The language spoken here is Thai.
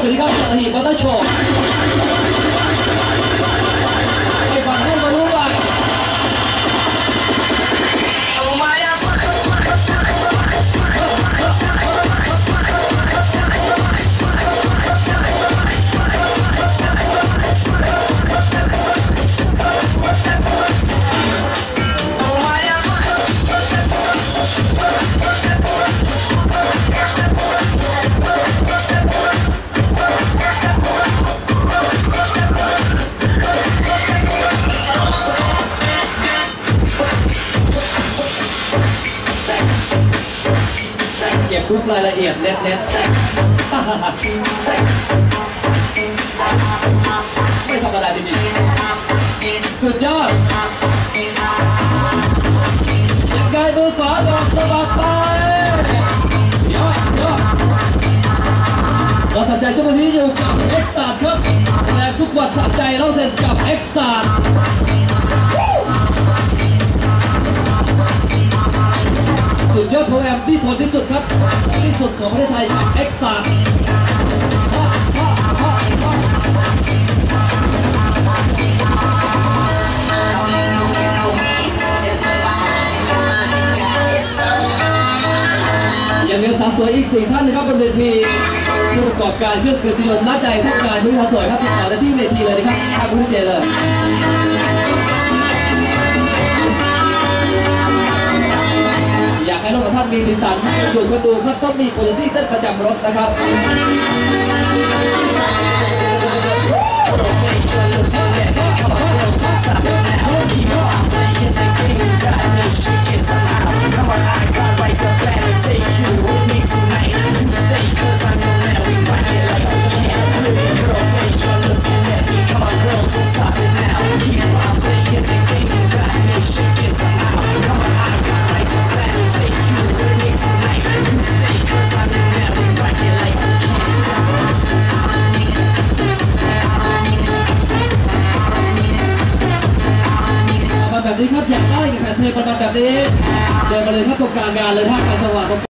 วัสดีครับสถีมอเตอร์โชว์ไปฟังให้มารู้ว่าเก็บทุกรายละเอียดเน็ตไม่ธรรมดาจริงๆสุดยอดยังไงมือขวาลงสะบัดไปยอดเราสนใจช่วงนี้อยู่กับเอ็กซ์ซาร์ครับและทุกวันสนใจเราเซ็นกับเอ็กซ์ซาร์สุดยอดโปรแกรมที่ทนที่สุดครับที่สุดของประเทศไทยเอ็กซ์ซาร์ยังมีสาวสวยอีก4 ท่านนะครับบนเวทีผู้ประกอบการเครื่องเสียงยนต์หน้าใจทุกการผู้สาวสวยครับติดต่อได้ที่เวทีเลยนะครับทางผู้เจเลยอยากให้รถของท่านมีสีสันจุดประตูครับต้องมีโคโยตี้เต้นประจำรถนะครับแบบนี้ครับอยากได้กับแฟนเพลงประมาณแบบนี้เดินมาเลยครับตรงกลางงานเลยท่าการสว่าง